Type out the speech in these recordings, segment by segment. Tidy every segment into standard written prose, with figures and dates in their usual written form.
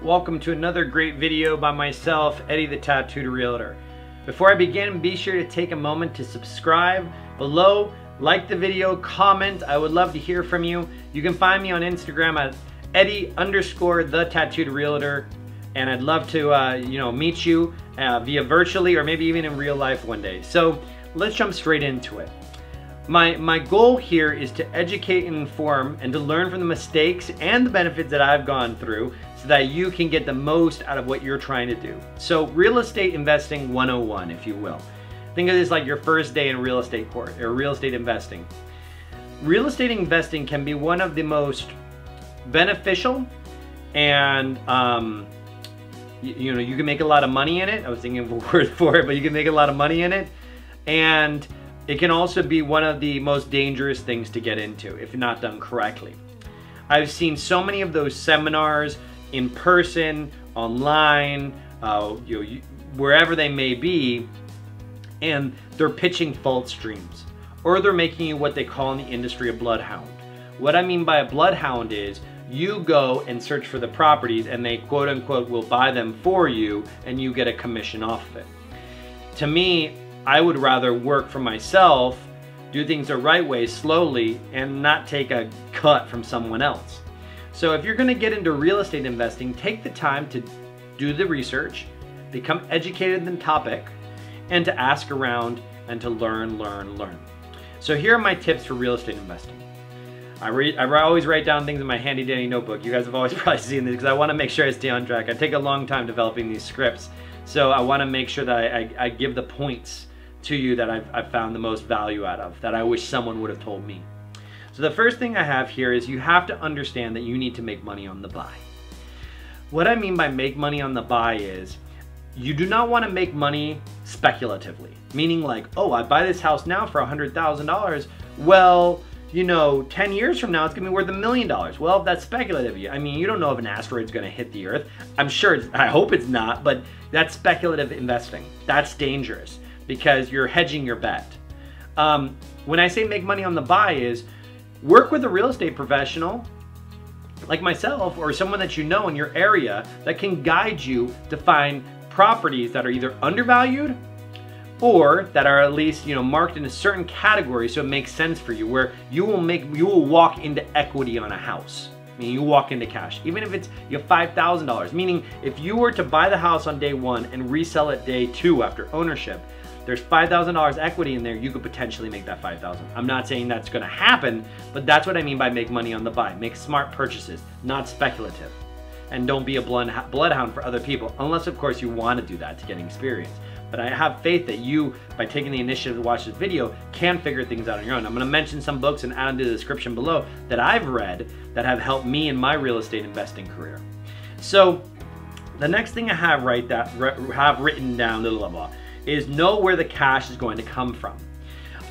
Welcome to another great video by myself, Eddie the Tattooed Realtor. Before I begin, be sure to take a moment to subscribe below, like the video, comment. I would love to hear from you. You can find me on Instagram at Eddie_the Tattooed Realtor, and I'd love to meet you via virtually or maybe even in real life one day. So let's jump straight into it. My goal here is to educate and inform and to learn from the mistakes and the benefits that I've gone through so that you can get the most out of what you're trying to do. So real estate investing 101, if you will. Think of this like your first day in real estate court or real estate investing. Real estate investing can be one of the most beneficial and you can make a lot of money in it. I was thinking of a word for it, but you can make a lot of money in it. And it can also be one of the most dangerous things to get into if not done correctly. I've seen so many of those seminars in person, online, wherever they may be, and they're pitching false dreams, or they're making you what they call in the industry a bloodhound. What I mean by a bloodhound is you go and search for the properties and they quote unquote will buy them for you and you get a commission off of it. To me, I would rather work for myself, do things the right way, slowly, and not take a cut from someone else. So if you're gonna get into real estate investing, take the time to do the research, become educated in the topic, and to ask around and to learn. So here are my tips for real estate investing. I always write down things in my handy dandy notebook. You guys have always probably seen this because I wanna make sure I stay on track. I take a long time developing these scripts, so I wanna make sure that I give the points to you that I've found the most value out of, that I wish someone would have told me. So the first thing I have here is you have to understand that you need to make money on the buy. What I mean by make money on the buy is you do not want to make money speculatively, meaning like, oh, I buy this house now for $100,000. Well, 10 years from now, it's gonna be worth $1 million. Well, that's speculative. I mean, you don't know if an asteroid's gonna hit the earth. I'm sure, I hope it's not, but that's speculative investing. That's dangerous, because you're hedging your bet. When I say make money on the buy is work with a real estate professional like myself or someone that you know in your area that can guide you to find properties that are either undervalued or that are at least marked in a certain category so it makes sense for you, where you will walk into equity on a house. I mean, you walk into cash, even if you have $5,000, meaning if you were to buy the house on day one and resell it day two after ownership, there's $5,000 equity in there, you could potentially make that $5,000. I'm not saying that's gonna happen, but that's what I mean by make money on the buy. Make smart purchases, not speculative. And don't be a bloodhound for other people, unless of course you wanna do that to get experience. But I have faith that you, by taking the initiative to watch this video, can figure things out on your own. I'm gonna mention some books and add them to the description below that I've read that have helped me in my real estate investing career. So the next thing I have written down, is know where the cash is going to come from.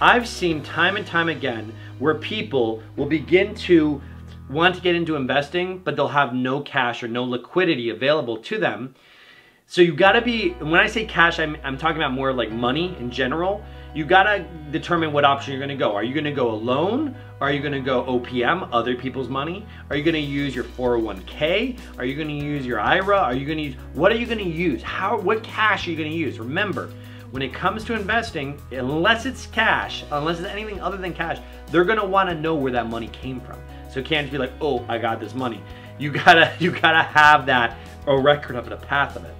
I've seen time and time again where people will begin to want to get into investing, but they'll have no cash or no liquidity available to them. So you gotta be, when I say cash, I'm talking about more like money in general. You gotta determine what option you're gonna go. Are you gonna go alone? Are you gonna go OPM, other people's money? Are you gonna use your 401k? Are you gonna use your IRA? What are you gonna use? What cash are you gonna use? Remember, when it comes to investing, unless it's cash, unless it's anything other than cash, they're gonna wanna know where that money came from. So it can't just be like, oh, I got this money. You gotta have a record of it, a path of it.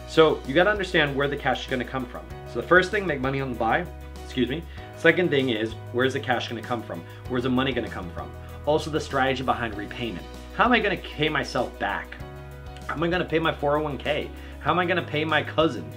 So you gotta understand where the cash is gonna come from. So the first thing, make money on the buy, Second thing is, where's the cash gonna come from? Where's the money gonna come from? Also the strategy behind repayment. How am I gonna pay myself back? How am I gonna pay my 401k? How am I gonna pay my cousin?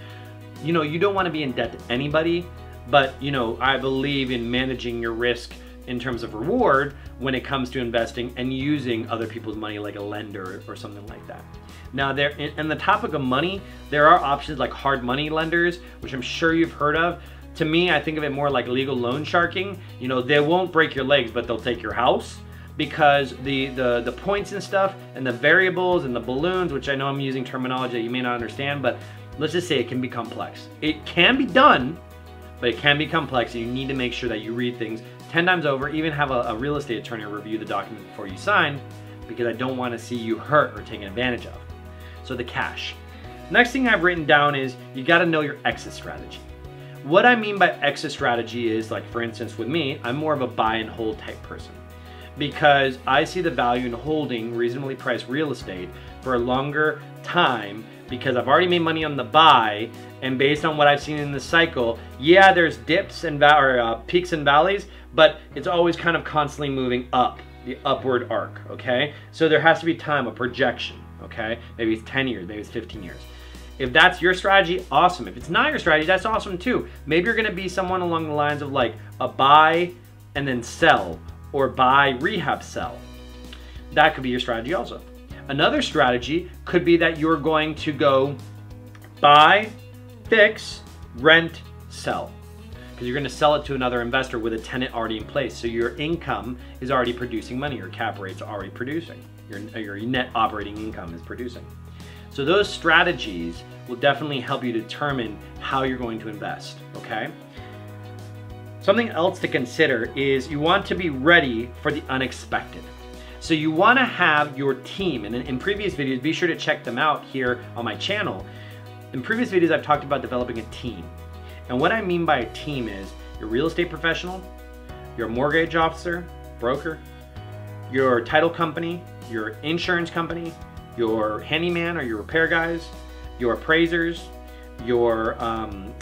You don't wanna be in debt to anybody, but I believe in managing your risk in terms of reward when it comes to investing and using other people's money like a lender or something like that. Now, on the topic of money, there are options like hard money lenders, which I'm sure you've heard of. To me, I think of it more like legal loan sharking. They won't break your legs, but they'll take your house, because the points and stuff and the variables and the balloons, which I know I'm using terminology that you may not understand, but let's just say it can be complex. It can be done, but it can be complex, and you need to make sure that you read things 10 times over, even have a real estate attorney review the document before you sign, because I don't want to see you hurt or taken advantage of. So the cash. Next thing I've written down is you got to know your exit strategy. What I mean by exit strategy is, like for instance with me, I'm more of a buy and hold type person because I see the value in holding reasonably priced real estate for a longer time because I've already made money on the buy, and based on what I've seen in the cycle, yeah, there's dips and peaks and valleys, but it's always kind of constantly moving up, the upward arc, okay? So there has to be time, a projection, okay? Maybe it's 10 years, maybe it's 15 years. If that's your strategy, awesome. If it's not your strategy, that's awesome too. Maybe you're gonna be someone along the lines of like a buy and then sell, or buy, rehab, sell. That could be your strategy also. Another strategy could be that you're going to go buy, fix, rent, sell. Because you're gonna sell it to another investor with a tenant already in place. So your income is already producing money, your cap rate's already producing. Your net operating income is producing. So those strategies will definitely help you determine how you're going to invest, okay? Something else to consider is you want to be ready for the unexpected. So you want to have your team, and in previous videos, be sure to check them out here on my channel. In previous videos, I've talked about developing a team. And what I mean by a team is your real estate professional, your mortgage officer, broker, your title company, your insurance company, your handyman or your repair guys, your appraisers, your,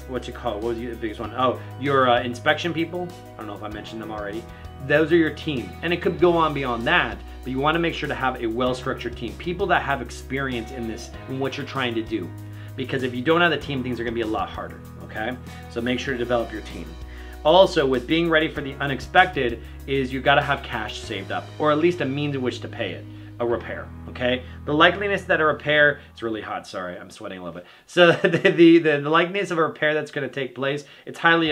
what's it called? What was the biggest one? Oh, your inspection people. I don't know if I mentioned them already. Those are your team. And it could go on beyond that, but you want to make sure to have a well-structured team. People that have experience in this, in what you're trying to do. Because if you don't have the team, things are going to be a lot harder, okay? So make sure to develop your team. Also, with being ready for the unexpected is you got to have cash saved up, or at least a means in which to pay it. A repair, okay? The likeliness that a repair, it's really hot, sorry, I'm sweating a little bit. So the likeliness of a repair that's gonna take place, it's highly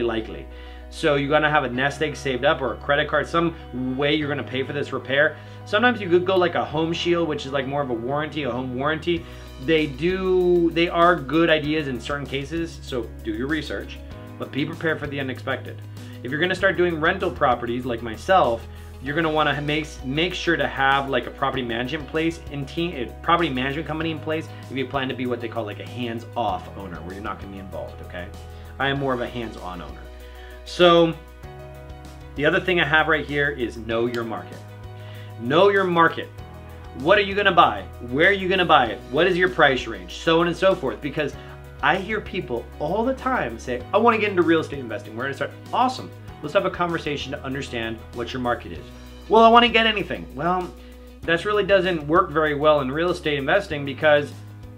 likely. So you're gonna have a nest egg saved up or a credit card, some way you're gonna pay for this repair. Sometimes you could go like a home shield, which is like more of a warranty, a home warranty. They are good ideas in certain cases, so do your research, but be prepared for the unexpected. If you're gonna start doing rental properties like myself, you're gonna want to make sure to have like a property management property management company in place if you plan to be what they call like a hands-off owner, where you're not gonna be involved, okay? I am more of a hands-on owner. So the other thing I have right here is know your market. Know your market. What are you gonna buy? Where are you gonna buy it? What is your price range? So on and so forth. Because I hear people all the time say, I want to get into real estate investing. Where to start? Awesome. Let's have a conversation to understand what your market is. Well, I want to get anything. Well, that really doesn't work very well in real estate investing because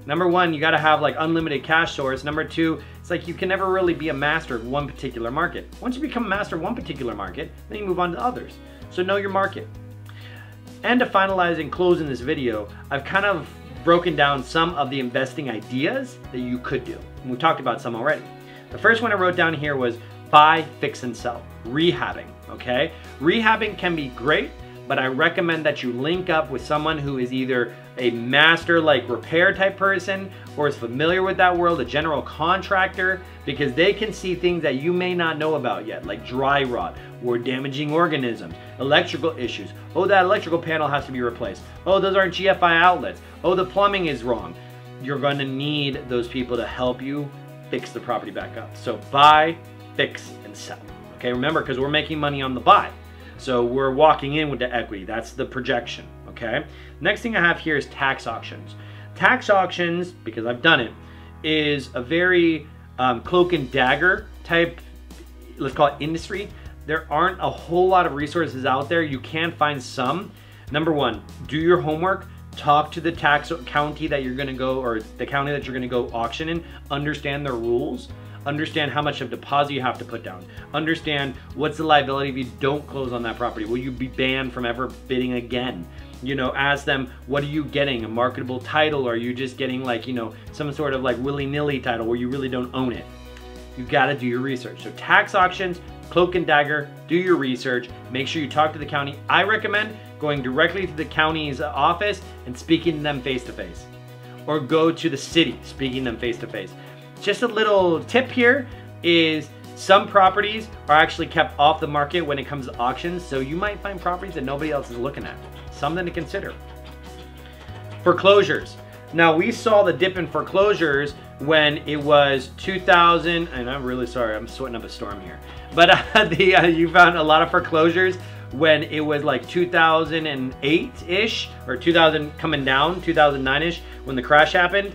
number one, you got to have like unlimited cash source. Number two, it's like you can never really be a master of one particular market. Once you become a master of one particular market, then you move on to others. So know your market. And to finalize and close in this video, I've kind of broken down some of the investing ideas that you could do. And we talked about some already. The first one I wrote down here was buy, fix, and sell. Rehabbing, okay? Rehabbing can be great, but I recommend that you link up with someone who is either a master like repair type person or is familiar with that world, a general contractor, because they can see things that you may not know about yet, like dry rot or damaging organisms, electrical issues. Oh, that electrical panel has to be replaced. Oh, those aren't GFI outlets. Oh, the plumbing is wrong. You're gonna need those people to help you fix the property back up. So buy, fix, and sell. Okay, remember, because we're making money on the buy. So we're walking in with the equity. That's the projection, okay? Next thing I have here is tax auctions. Tax auctions, because I've done it, is a very cloak and dagger type, let's call it industry. There aren't a whole lot of resources out there. You can find some. Number one, do your homework. Talk to the tax county that you're gonna go, or the county that you're gonna go auction in. Understand their rules. Understand how much of deposit you have to put down. Understand what's the liability if you don't close on that property. Will you be banned from ever bidding again? You know, ask them, what are you getting? A marketable title? Or are you just getting like, you know, some sort of like willy-nilly title where you really don't own it? You gotta do your research. So tax auctions, cloak and dagger, do your research. Make sure you talk to the county. I recommend going directly to the county's office and speaking to them face-to-face. Or go to the city, speaking to them face-to-face. Just a little tip here is some properties are actually kept off the market when it comes to auctions, so you might find properties that nobody else is looking at. Something to consider. Foreclosures. Now, we saw the dip in foreclosures when it was 2000, and I'm really sorry, I'm sweating up a storm here. But you found a lot of foreclosures when it was like 2008-ish, or 2000 coming down, 2009-ish, when the crash happened,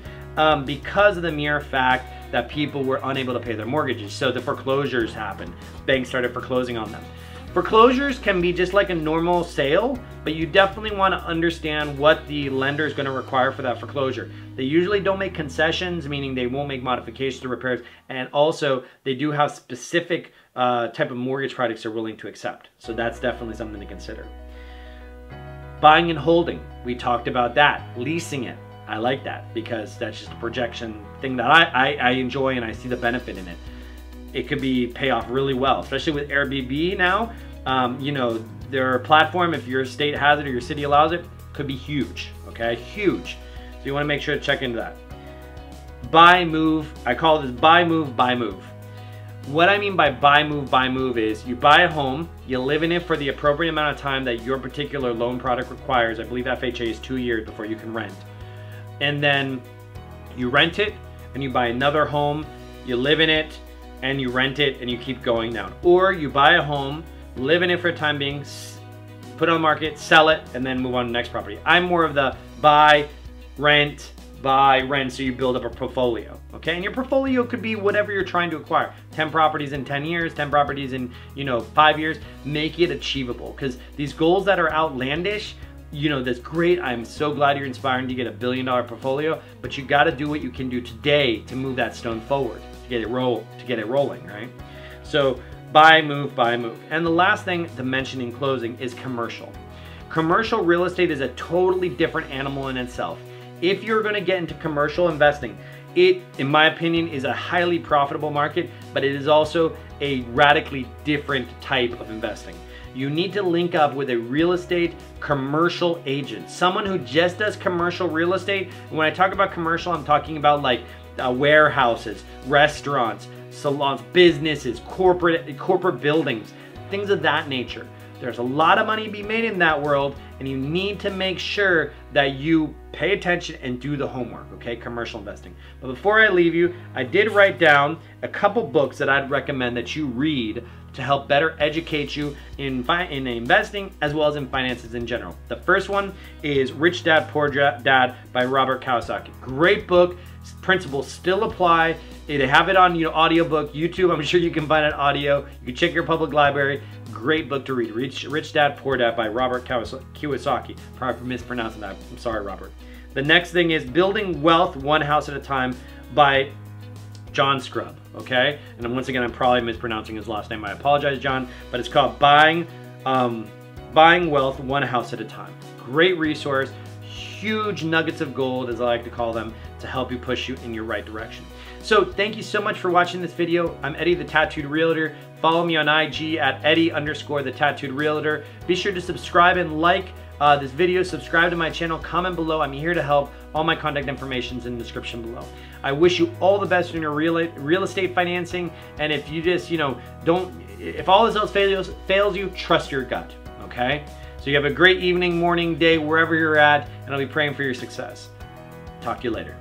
because of the mere fact that people were unable to pay their mortgages. So the foreclosures happened. Banks started foreclosing on them. Foreclosures can be just like a normal sale, but you definitely want to understand what the lender is going to require for that foreclosure. They usually don't make concessions, meaning they won't make modifications or repairs, and also they do have specific type of mortgage products they're willing to accept. So that's definitely something to consider. Buying and holding, we talked about that. Leasing it, I like that because that's just a projection thing that I enjoy, and I see the benefit in it. It could be pay off really well, especially with Airbnb now. You know, their platform, if your state has it or your city allows it, could be huge, okay? Huge. So you wanna make sure to check into that. Buy, move, I call this buy, move, buy, move. What I mean by buy, move is you buy a home, you live in it for the appropriate amount of time that your particular loan product requires. I believe FHA is 2 years before you can rent. And then you rent it and you buy another home, you live in it, and you rent it and you keep going down. Or you buy a home, live in it for a time being, put it on the market, sell it, and then move on to the next property. I'm more of the buy, rent, so you build up a portfolio, okay? And your portfolio could be whatever you're trying to acquire. 10 properties in 10 years, 10 properties in, 5 years. Make it achievable, because these goals that are outlandish, that's great. I'm so glad you're inspiring to get $1 billion portfolio, but you got to do what you can do today to move that stone forward, to get it rolling, right? So buy, move. And the last thing to mention in closing is commercial. Commercial real estate is a totally different animal in itself. If you're going to get into commercial investing, it, in my opinion, is a highly profitable market, but it is also a radically different type of investing. You need to link up with a real estate commercial agent, someone who just does commercial real estate. And when I talk about commercial, I'm talking about like warehouses, restaurants, salons, businesses, corporate buildings, things of that nature. There's a lot of money to be made in that world, and you need to make sure that you pay attention and do the homework, okay? Commercial investing. But before I leave you, I did write down a couple books that I'd recommend that you read to help better educate you in investing as well as in finances in general. The first one is Rich Dad, Poor Dad by Robert Kawasaki. Great book. Principles still apply. They have it on audiobook, YouTube. I'm sure you can find it audio. You can check your public library. Great book to read. Rich Dad, Poor Dad by Robert Kawasaki. Probably mispronouncing that. I'm sorry, Robert. The next thing is Building Wealth One House at a Time by John Scrub, okay? And once again, I'm probably mispronouncing his last name. I apologize, John, but it's called Buying Wealth One House at a Time. Great resource, huge nuggets of gold, as I like to call them, to help you push you in your right direction. So thank you so much for watching this video. I'm Eddie the Tattooed Realtor. Follow me on IG at Eddie_the Tattooed Realtor. Be sure to subscribe and like this video, subscribe to my channel, comment below. I'm here to help. All my contact information is in the description below. I wish you all the best in your real estate financing, and if you just, if all this else fails you, trust your gut, okay? So you have a great evening, morning, day, wherever you're at, and I'll be praying for your success. Talk to you later.